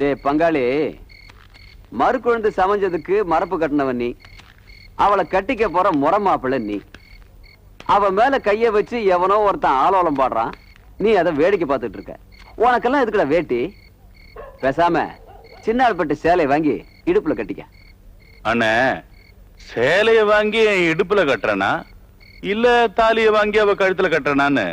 டேய் பங்காளி, மறு குழந்தை சமைஞ்சதுக்கு மரப்பு கட்டினவன் நீ, அவளை கட்டிக்க போற முறமாப்பிள்ள நீ. அவ மேல கைய வச்சு எவனோ ஒருத்தன் ஆலோலம் பாடுறான், நீ அதை வேடிக்கை பார்த்துட்டு இருக்க. உனக்கெல்லாம் எதுக்குடா வேட்டி? பேசாம சின்னாள்பட்டு சேலை வாங்கி இடுப்புல கட்டிக்க. அண்ணே, சேலைய வாங்கி இடுப்புல கட்டுறனா இல்ல தாலிய வாங்கி அவ கழுத்துல கட்டுறனான்னு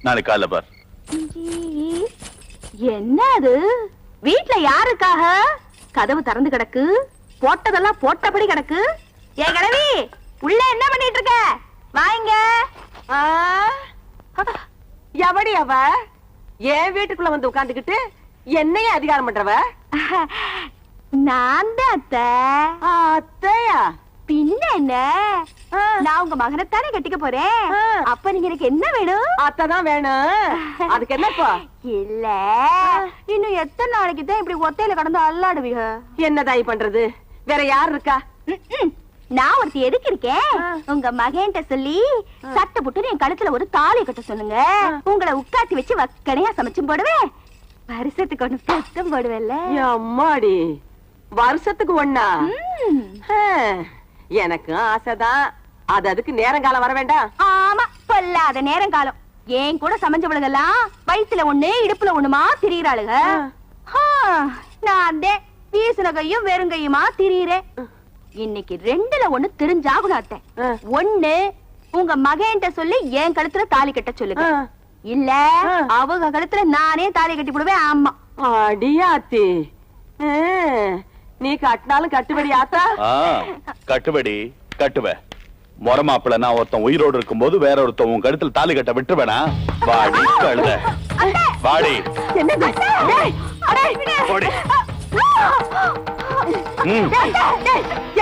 நாளைக்கு காலைல பார். என்ன அது? வீட்டுல யாருக்காக கதவு திறந்து கிடக்கு? போட்டதெல்லாம் போட்டபடி கிடக்கு. ஏ கிழவி, உள்ள என்ன பண்ணிட்டு இருக்க? வாங்க. எவடி அவ என் வீட்டுக்குள்ள வந்து உட்காந்துக்கிட்டு என்னைய அதிகாரம் பண்றவ? நான் தான் அத்தை. அத்தையா? பின்ன என்ன, நான் உங்க மகனைத்தானே கட்டிக்க போறேன். அப்ப நீங்க எனக்கு என்ன வேணும்? அத்தைதான் வேணும். அதுக்கு என்னப்பா? இல்ல, இன்னும் எத்தனை நாளைக்கு தான் இப்படி ஒத்தையில கடந்து அல்லாடுவீங்க? என்னதாய் பண்றது? வேற யார் இருக்கா? நான் ஒருத்தி எதுக்கு இருக்கேன்? உங்க மகன்கிட்ட சொல்லி சட்டை போட்டு என் கழுத்துல ஒரு தாலி கட்ட சொல்லுங்க. உங்களை உட்காத்தி வச்சு வக்கனையா சமைச்சும் போடுவேன். வருஷத்துக்கு ஒண்ணு பத்தம் போடுவேன்ல. அம்மாடி, வருஷத்துக்கு ஒண்ணா? எனக்கு ஆசைதான். அது அதுக்கு நேரங்காலம் வர வேண்டாம். ஆமா, பொல்லாத நேரங்காலம். ஏன் கூட சமைஞ்சவளுங்கெல்லாம் வயிற்றுல ஒண்ணு இடுப்புல ஒண்ணுமா திரியிறாளுங்க. நான் வீசின கையும் வெறுங்கையுமா திரியிறேன். இன்னைக்கு ரெண்டுல ஒண்ணு தெரிஞ்சாகணும் அத்தை. ஒண்ணு, உங்க மகன்கிட்ட சொல்லி என் கழுத்துல தாலி கட்ட சொல்லுங்க. இல்ல அவங்க கழுத்துல நானே தாலி கட்டி போடுவேன். ஆமா. அடியாத்தி, நீ கட்டினாலும் கட்டுபடி ஆத்தா? கட்டுபடி கட்டுவ. முறமாப்பிள்ள நான் ஒருத்தன் உயிரோடு இருக்கும் போது வேற ஒருத்தன் உன் கழுத்துல தாலி கட்ட விட்டுருவேனா? வாடி கழுத, வாடி.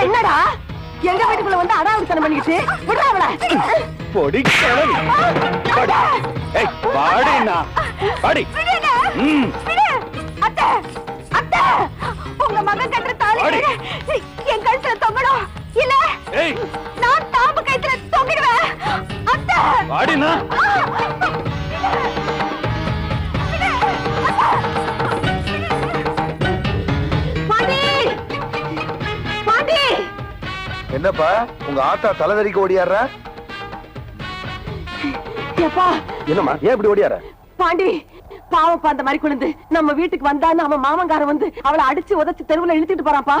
என்னடா எங்க வீட்டுக்குள்ள வந்து அடாவடித்தனம் பண்ணிக்கிட்டு விடுறாவல? பொடி கிழவி. ஏய் வாடினா, வாடி. அத்தை, அத்தை, உங்க மகன் கட்டுற தாலி என் கழுத்துல தொங்கணும். இல்ல நான் தாம்பு கழுத்துல தொங்கிடுவேன். அத்தை, வாடினா. என்னப்பா உங்க ஆத்தா தலைவரிக்கு ஓடியாரா? என்னம்மா, ஏன் இப்படி ஓடியார? பாண்டி, பாவப்பா அந்த மாதிரி குழந்தை நம்ம வீட்டுக்கு வந்தான்னு அவன் மாமங்காரன் வந்து அவளை அடிச்சு உதச்சு தெருவுல இழுத்துட்டு போறான்ப்பா.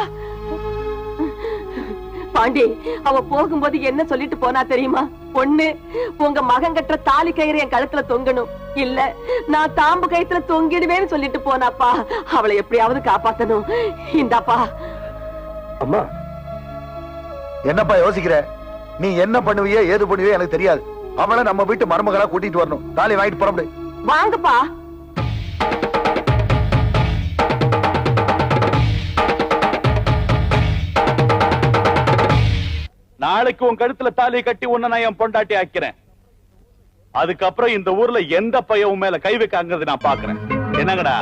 பாண்டி, அவ போகும்போது என்ன சொல்லிட்டு போனா தெரியுமா? ஒண்ணு, உங்க மகன் கட்டுற தாலி கயிறு என் கழுத்துல தொங்கணும். இல்ல நான் தாம்பு கயித்துல தொங்கிடுவேன்னு சொல்லிட்டு போனாப்பா. அவளை எப்படியாவது காப்பாத்தணும். இந்தாப்பா. அம்மா, என்னப்பா யோசிக்கிற? நீ என்ன பண்ணுவியோ ஏது பண்ணுவியோ எனக்கு தெரியாது. அவளை நம்ம வீட்டு மருமகளா கூட்டிட்டு வரணும். தாலி வாங்கிட்டு போற முடியும். வாங்கப்பா. நாளைக்கு உன் கழுத்துல தாலி கட்டி உன்னை நான் என் பொண்டாட்டி ஆக்கிறேன். அதுக்கப்புறம் இந்த ஊர்ல எந்த பையன் மேல கை வைக்காங்கிறது நான் பாக்குறேன். என்னங்கடா?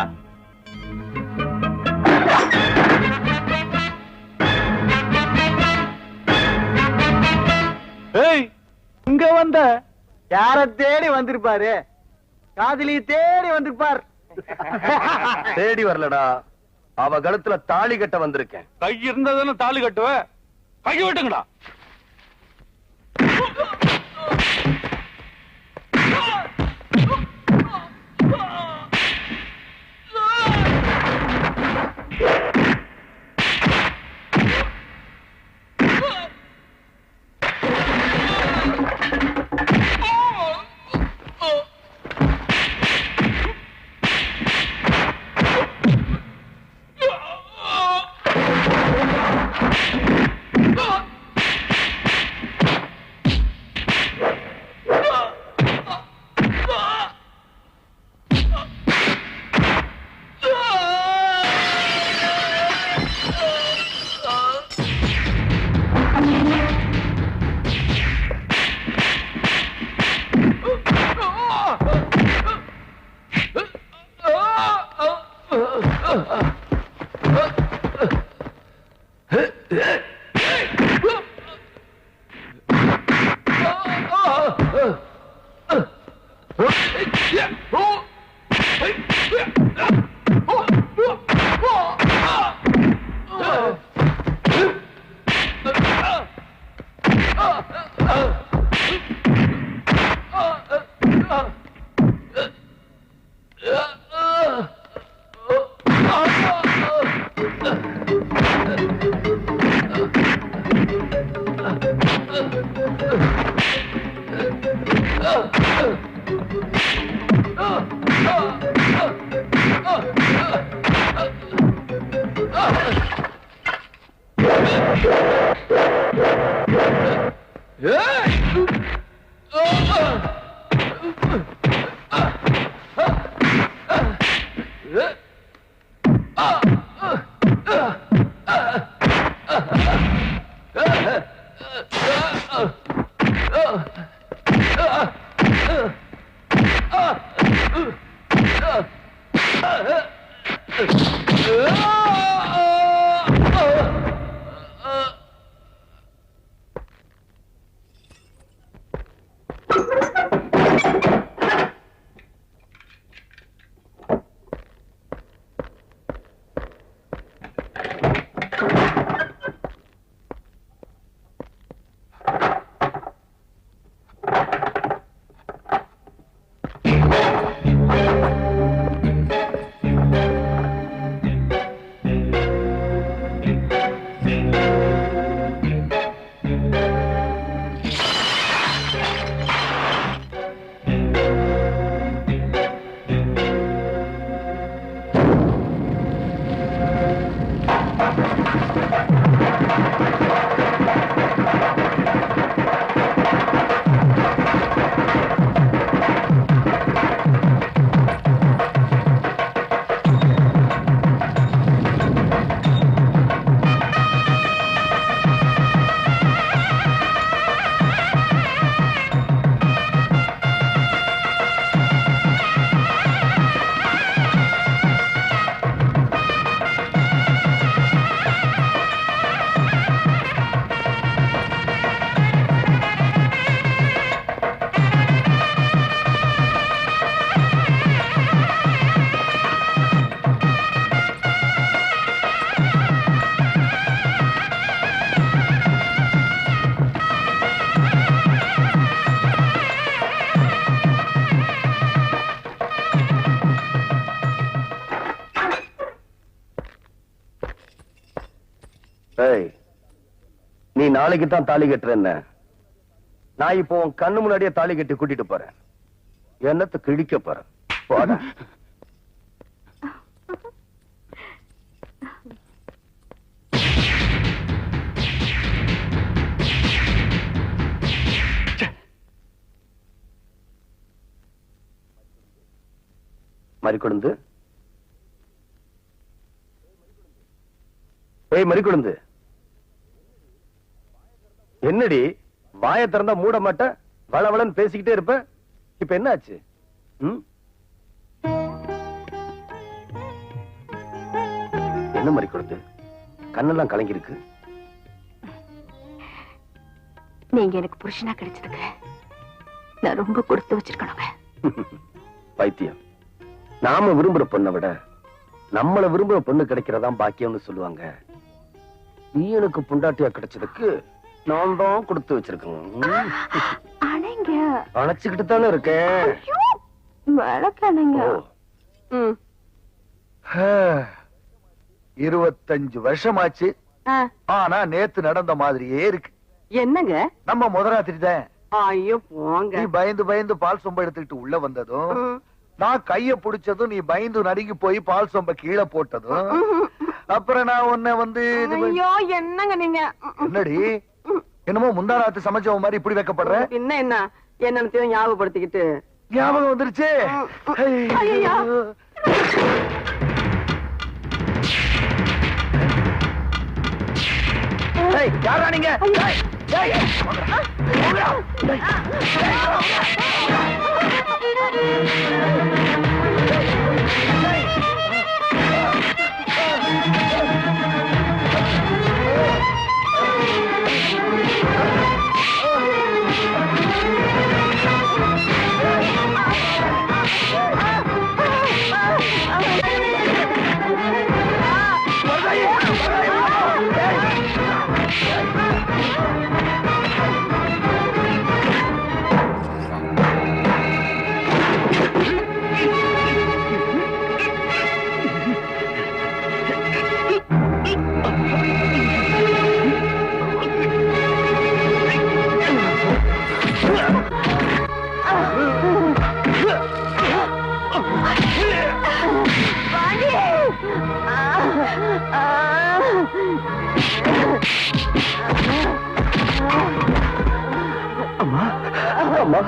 ஏய், இங்க வந்த யார தேடி வந்திருப்பாரு? காதலி தேடி வந்திருப்பார். தேடி வரலடா, அவ கழுத்துல தாலி கட்ட வந்திருக்கேன். கை இருந்ததுன்னு தாலி கட்டுவ? கை விட்டுங்கடா. Oh! நீ நாளைக்கு தான் தாலி கட்டுறேன்ன, நான் இப்போ உன் கண்ணு முன்னாடியே தாலி கட்டி கூட்டிட்டு போறேன். என்னத்தை கிழிக்க போறேன். போட மறிக்கொழுந்து, மறிக்கொழுந்து, என்னடி வாயை திறந்தா மூட மாட்ட, வளவளன்னு பேசிக்கிட்டே இருப்ப. இப்ப என்ன ஆச்சு? என்ன மறிக்கொழுந்து, கண்ணெல்லாம் கலங்கி இருக்கு. நீங்க எனக்கு புருஷனா கிடைச்சதுக்கு நான் ரொம்ப கொடுத்து வச்சிருக்கணுங்க. பைத்தியம், நாம விரும்புற பொண்ணை விட நம்மள விரும்புற பொண்ணு கிடைக்கிறதான் பாக்கியம்னு சொல்லுவாங்க. நீ எனக்கு பொண்டாட்டியா கிடைச்சதுக்கு நான் தான் கொடுத்து வச்சிருக்கேன். அணைச்சுக்கிட்டு தானே இருக்கேன். 25 வருஷமாச்சு, ஆனா நேத்து நடந்த மாதிரியே இருக்கு. என்னங்க? நம்ம முதராத்திரி தான். ஐயோ போங்க. நீ பயந்து பயந்து பால் சொம்ப எடுத்துக்கிட்டு உள்ள வந்ததும், நான் கைய புடிச்சதும் நீ பயந்து நடுங்கி போய் பால் சொம்ப கீழே போட்டதும், அப்புறம் நான் உன்னை வந்து ஐயோ என்னங்க நீங்க? என்னடி என்னமோ முந்தாராத்து சமைச்சவ மாதிரி இப்படி வைக்கப்படுற? என்ன என்னத்தையும் ஞாபகப்படுத்திக்கிட்டு ஞாபகம் வந்துருச்சு. யாரா நீங்க? அம்மா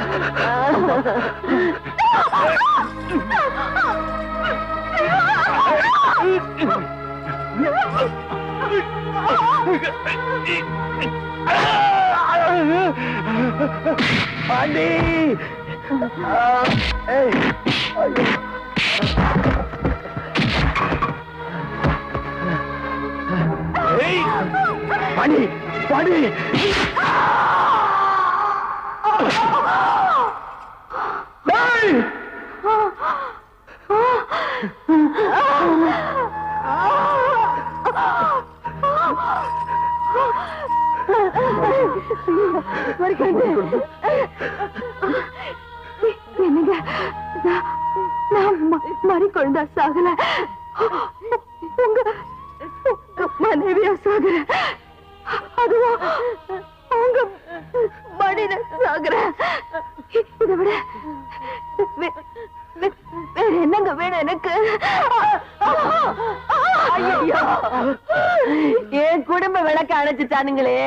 பாண்டி ஏய் ஐயோ பாண்டி பாண்டி என்னங்க நான் மறிக்கொண்டா சாகல உங்க மனைவியா சாகுற அதுவும் உங்க மடியில சாகுற இதை விட வேற என்னங்க வேணும் எனக்கு என் குடும்ப விளக்க அணைச்சிட்டானுங்களே